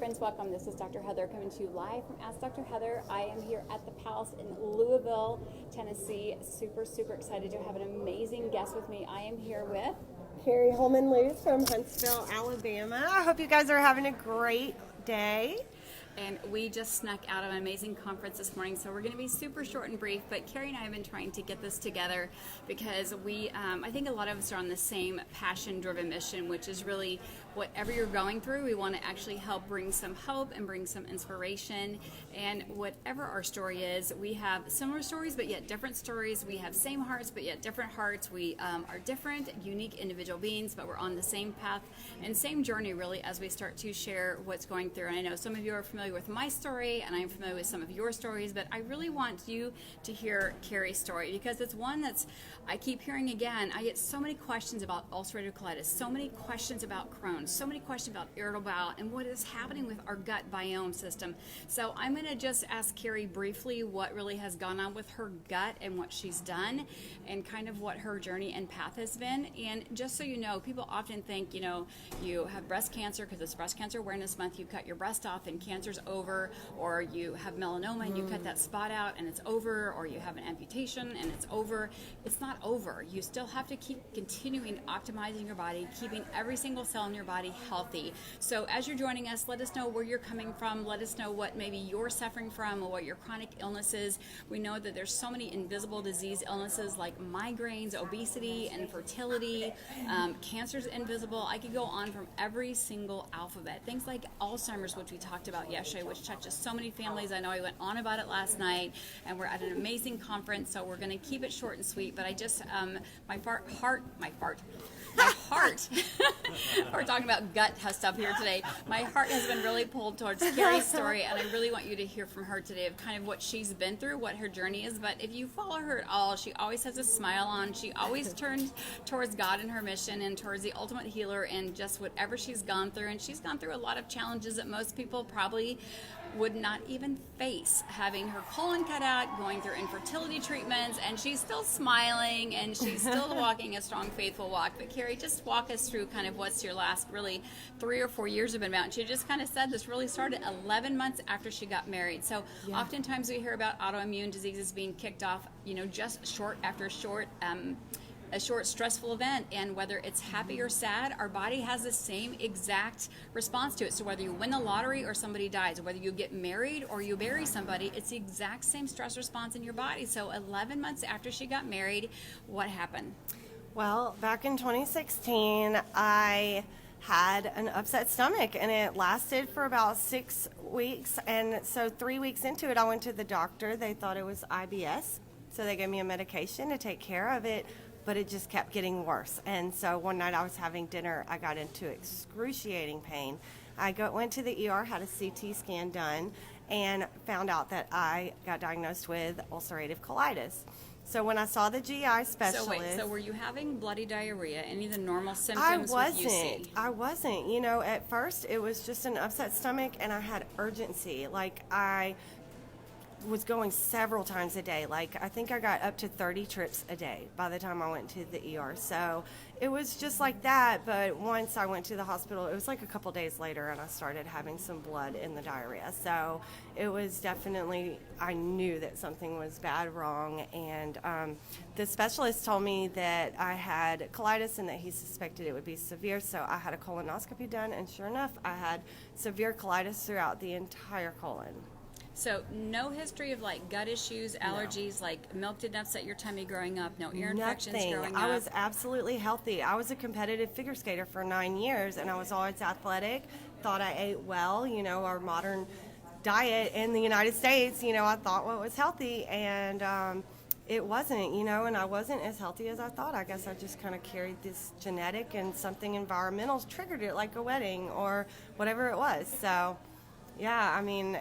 friends, welcome. This is Dr. Heather coming to you live from Ask Dr. Heather. I am here at the Palace in Louisville, Tennessee. Super excited to have an amazing guest with me. I am here with Carrie Holman-Luz from Huntsville, Alabama. I hope you guys are having a great day. And we just snuck out of an amazing conference this morning, so we're going to be super short and brief, but Carrie and I have been trying to get this together because I think a lot of us are on the same passion-driven mission, which is really whatever you're going through, we want to actually help bring some hope and bring some inspiration. And whatever our story is, we have similar stories, but yet different stories. We have same hearts, but yet different hearts. We are different, unique individual beings, but we're on the same path and same journey, really, as we start to share what's going through. And I know some of you are familiar with my story, and I'm familiar with some of your stories, but I really want you to hear Carrie's story because it's one that's, I keep hearing again, I get so many questions about ulcerative colitis, so many questions about Crohn's, so many questions about irritable bowel and what is happening with our gut biome system. So I'm going to just ask Carrie briefly what really has gone on with her gut and what she's done and kind of what her journey and path has been. And just so you know, people often think, you have breast cancer because it's Breast Cancer Awareness Month, you cut your breast off and cancer's over, or you have melanoma and you cut that spot out and it's over, or you have an amputation and it's over. It's not over. You still have to keep continuing optimizing your body, keeping every single cell in your body healthy. So as you're joining us, let us know where you're coming from. Let us know what maybe you're suffering from or what your chronic illness is. We know that there's so many invisible disease illnesses like migraines, obesity, infertility, cancer's invisible. I could go on from every single alphabet. Things like Alzheimer's, which we talked about yesterday, which touches so many families. I know I went on about it last night, and we're at an amazing conference, so we're going to keep it short and sweet. But I just, my heart, we're talking about gut stuff here today. My heart has been really pulled towards Carrie's story, and I really want you to hear from her today of kind of what she's been through, what her journey is. But if you follow her at all, she always has a smile on. She always turns towards God and her mission and towards the ultimate healer and just whatever she's gone through. And she's gone through a lot of challenges that most people probably would not even face, having her colon cut out, going through infertility treatments, and she's still smiling and she's still walking a strong, faithful walk. But Carrie, just walk us through kind of what's your last really 3 or 4 years have been about. And she just kind of said this really started 11 months after she got married. So oftentimes we hear about autoimmune diseases being kicked off, just short after short, a short stressful event, and whether it's happy or sad, our body has the same exact response to it. So whether you win the lottery or somebody dies, or whether you get married or you bury somebody, it's the exact same stress response in your body. So 11 months after she got married, what happened? Well, back in 2016, I had an upset stomach, and it lasted for about 6 weeks. And so 3 weeks into it, I went to the doctor. They thought it was IBS, so they gave me a medication to take care of it. But it just kept getting worse. And so one night I was having dinner, I got into excruciating pain. I went to the ER, had a CT scan done, and found out that I got diagnosed with ulcerative colitis. So when I saw the GI specialist... So were you having bloody diarrhea, any of the normal symptoms with UC? I wasn't. At first it was just an upset stomach, and I had urgency. I was going several times a day. I think I got up to 30 trips a day by the time I went to the ER. So it was just like that. But once I went to the hospital, it was like a couple days later, and I started having some blood in the diarrhea. So it was definitely, I knew that something was bad, wrong. And the specialist told me that I had colitis and that he suspected it would be severe. So I had a colonoscopy done, and sure enough, I had severe colitis throughout the entire colon. So no history of gut issues, allergies, milk didn't upset your tummy growing up, no ear infections growing up? I was absolutely healthy. I was a competitive figure skater for 9 years, and I was always athletic, thought I ate well, our modern diet in the United States, I thought what was healthy, and it wasn't, and I wasn't as healthy as I thought. I guess I just kind of carried this genetic, and something environmental triggered it, like a wedding or whatever it was. So Yeah, I mean,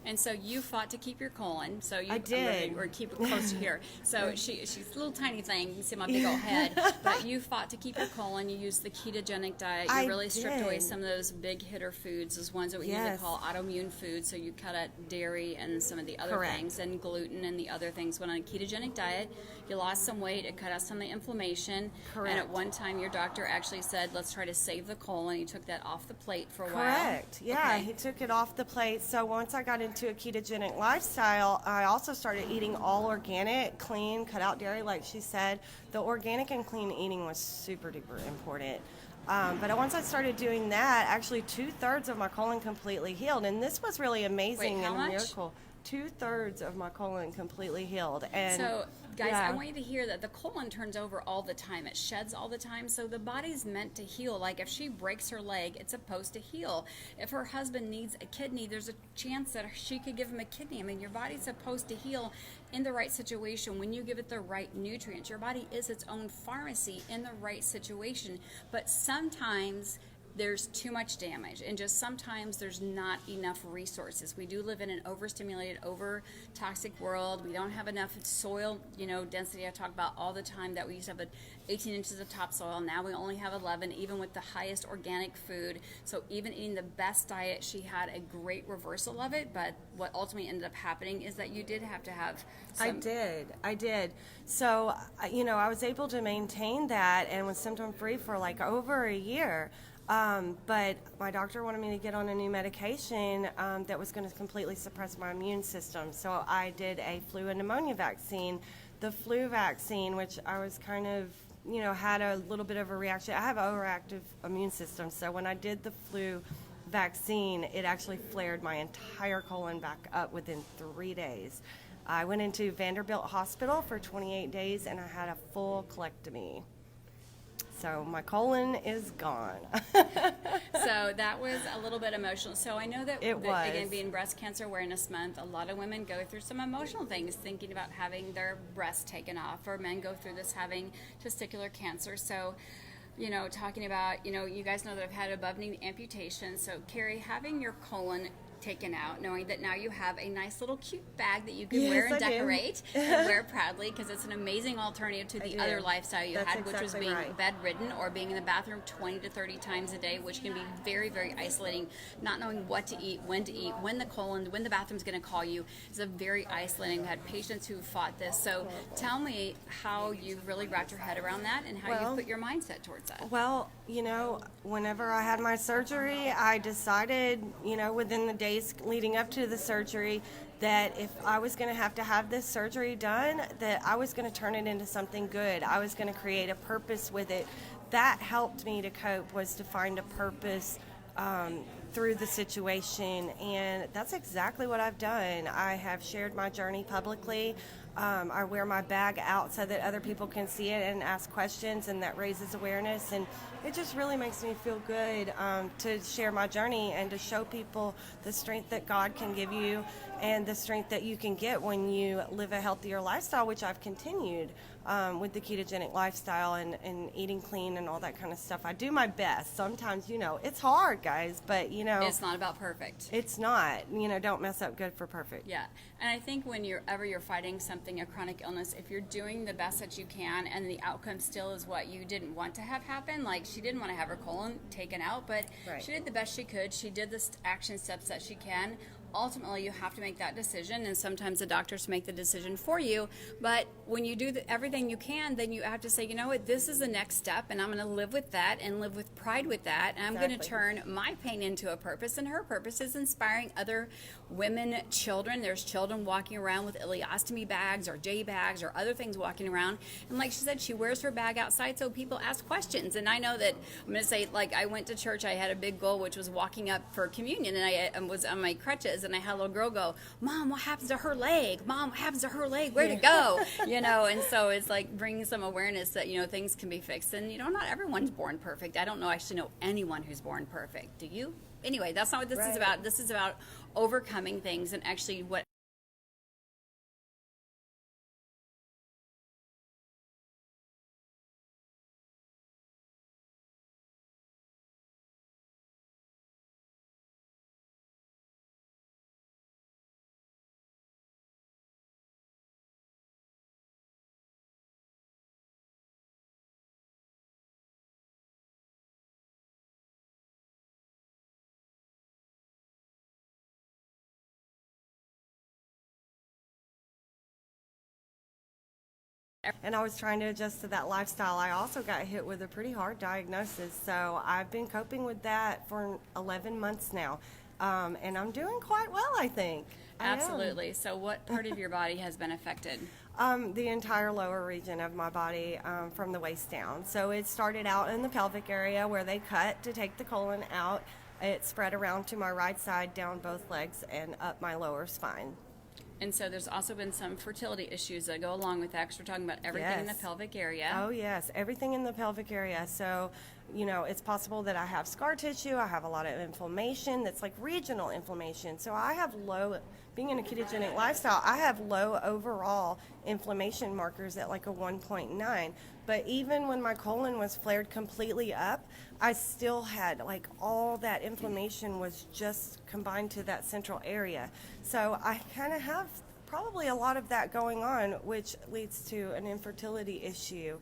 And so you fought to keep your colon. So you I did. or keep it close to here. So she's a little tiny thing. You can see my big old head. But you fought to keep your colon. You used the ketogenic diet. You I really stripped away did. some of those big hitter foods, those ones that we usually Yes. call autoimmune foods. So you cut out dairy and some of the other Correct. things, and gluten and the other things. Went on a ketogenic diet. You lost some weight. It cut out some of the inflammation. Correct. And at one time, your doctor actually said, "Let's try to save the colon." He took that off the plate for a while. Correct. Yeah, Okay. he took it off the plate. So once I got into a ketogenic lifestyle, I also started eating all organic, clean, cut out dairy, like she said. The organic and clean eating was super duper important. But once I started doing that, actually 2/3 of my colon completely healed, and this was really amazing Wait, how and a much? miracle. 2/3 of my colon completely healed, and So, guys, yeah. I want you to hear that the colon turns over all the time. It sheds all the time. So the body's meant to heal. Like if she breaks her leg, it's supposed to heal. If her husband needs a kidney, there's a chance that she could give him a kidney. I mean, your body's supposed to heal in the right situation when you give it the right nutrients. Your body is its own pharmacy in the right situation. But sometimes there's too much damage, and just sometimes there's not enough resources. We do live in an overstimulated, over toxic world. We don't have enough soil, density. I talk about all the time that we used to have 18 inches of topsoil. Now we only have 11, even with the highest organic food. So even eating the best diet, she had a great reversal of it. But what ultimately ended up happening is that you did have to have some. I did. So, I was able to maintain that and was symptom free for like over a year. But my doctor wanted me to get on a new medication that was going to completely suppress my immune system. So I did a flu and pneumonia vaccine. The flu vaccine, which I was kind of, had a little bit of a reaction. I have an overactive immune system. So when I did the flu vaccine, it actually flared my entire colon back up within 3 days. I went into Vanderbilt Hospital for 28 days and I had a full colectomy. So my colon is gone. So that was a little bit emotional. So I know that, It that, again, was. being Breast Cancer Awareness Month, a lot of women go through some emotional things, thinking about having their breasts taken off, or men go through this having testicular cancer. So, talking about, you guys know that I've had above knee amputation. So, Carrie, having your colon taken out, knowing that now you have a nice little cute bag that you can Yes, wear and I do. decorate and wear proudly, because it's an amazing alternative to the do. other lifestyle you That's had, which was exactly being right. bedridden or being in the bathroom 20 to 30 times a day, which can be very, very isolating. Not knowing what to eat, when when the bathroom's going to call you is a very isolating. I've had patients who fought this. So tell me how you've really wrapped your head around that and how Well- you put your mindset towards that. Well, whenever I had my surgery, I decided, within the days leading up to the surgery, that if I was going to have this surgery done, that I was going to turn it into something good. I was going to create a purpose with it. That helped me to cope, was to find a purpose through the situation, and that's exactly what I've done. I have shared my journey publicly. I wear my bag out so that other people can see it and ask questions, and that raises awareness, and it just really makes me feel good to share my journey and to show people the strength that God can give you and the strength that you can get when you live a healthier lifestyle, which I've continued with the ketogenic lifestyle and eating clean and all that kind of stuff. I do my best. Sometimes, it's hard, guys, but, It's not about perfect. it's not. Don't mess up good for perfect. Yeah, and I think when you're fighting something, a chronic illness, if you're doing the best that you can and the outcome still is what you didn't want to have happen, like she didn't want to have her colon taken out, but Right. she did the best she could. She did the action steps that she can. Ultimately, you have to make that decision, and sometimes the doctors make the decision for you. But when you do everything you can, then you have to say, you know what, this is the next step, and I'm going to live with that and live with pride with that. And I'm going to Exactly. turn my pain into a purpose, and her purpose is inspiring other women, children. There's children walking around with ileostomy bags or J bags or other things walking around. And like she said, she wears her bag outside so people ask questions. And I know that I'm going to say, like, I went to church, I had a big goal, which was walking up for communion, and I was on my crutches, and I had a little girl go, "Mom, what happens to her leg? Mom, what happens to her leg? Where'd it go?" And so it's like bringing some awareness that, things can be fixed. And, not everyone's born perfect. I don't actually know anyone who's born perfect. Do you? Anyway, that's not what this is Right. about. This is about overcoming things and actually what And I was trying to adjust to that lifestyle. I also got hit with a pretty hard diagnosis, so I've been coping with that for 11 months now. And I'm doing quite well, I think. I am. Absolutely. So what part of your body has been affected? The entire lower region of my body, from the waist down. So it started out in the pelvic area where they cut to take the colon out. It spread around to my right side, down both legs, and up my lower spine. And so there's also been some fertility issues that go along with that, because we're talking about everything in the Yes. pelvic area. Oh, yes, everything in the pelvic area. So, it's possible that I have scar tissue. I have a lot of inflammation that's like regional inflammation. So I have being in a ketogenic lifestyle, I have low overall inflammation markers at like a 1.9. But even when my colon was flared completely up, I still had like all that inflammation was just combined to that central area. So I kind of have probably a lot of that going on, which leads to an infertility issue.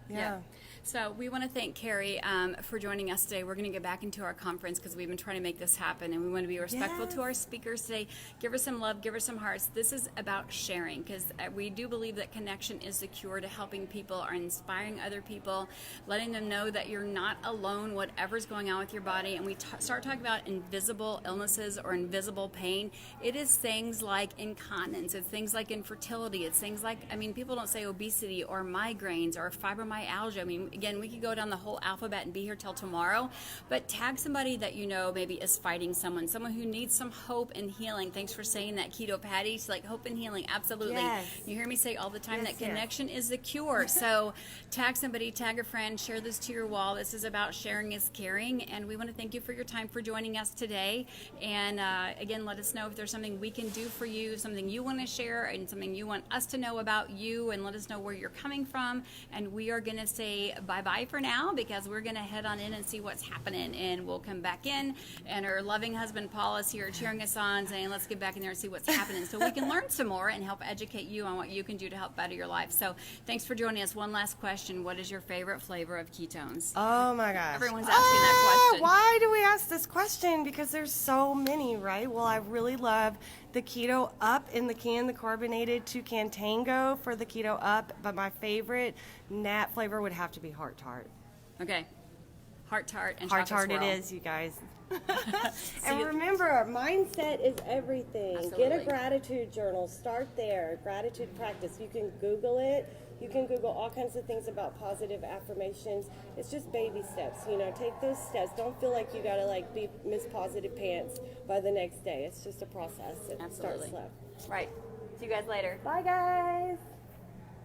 Yeah. So we want to thank Carrie for joining us today. We're going to get back into our conference because we've been trying to make this happen, and we want to be respectful to our speakers today. Give her some love, give her some hearts. This is about sharing, because we do believe that connection is the cure to helping people or inspiring other people, letting them know that you're not alone, whatever's going on with your body. And we start talking about invisible illnesses or invisible pain. It is things like incontinence. It's things like infertility. It's things like, people don't say obesity or migraines or fibromyalgia. Again, we could go down the whole alphabet and be here till tomorrow, but tag somebody that you know maybe is fighting someone who needs some hope and healing. Thanks for saying that, Keto Patty. She's like, hope and healing, absolutely. Yes. You hear me say all the time Yes, that connection is the cure. So tag somebody, tag a friend, share this to your wall. This is about sharing is caring, and we want to thank you for your time, for joining us today. And again, let us know if there's something we can do for you, something you want to share, and something you want us to know about you, and let us know where you're coming from. And we are going to say bye-bye for now, because we're going to head on in and see what's happening, and we'll come back in, and our loving husband Paul is here cheering us on, saying let's get back in there and see what's happening, so we can learn some more and help educate you on what you can do to help better your life. So thanks for joining us. One last question: what is your favorite flavor of ketones? Oh my gosh. Everyone's asking that question. Why do we ask this question? Because there's so many, right? Well, I really love the Keto Up in the can, the carbonated Toucan Tango for the Keto Up, but my favorite nat flavor would have to be Heart Tart. Okay. Heart Tart and Heart chocolate Tart swirl. it is, you guys. And remember, mindset is everything. Absolutely. Get a gratitude journal. Start there. Gratitude practice. You can Google it. You can Google all kinds of things about positive affirmations. It's just baby steps. Take those steps. Don't feel like you gotta be Miss Positive Pants by the next day. It's just a process. Start Absolutely. slow. Right. See you guys later. Bye, guys.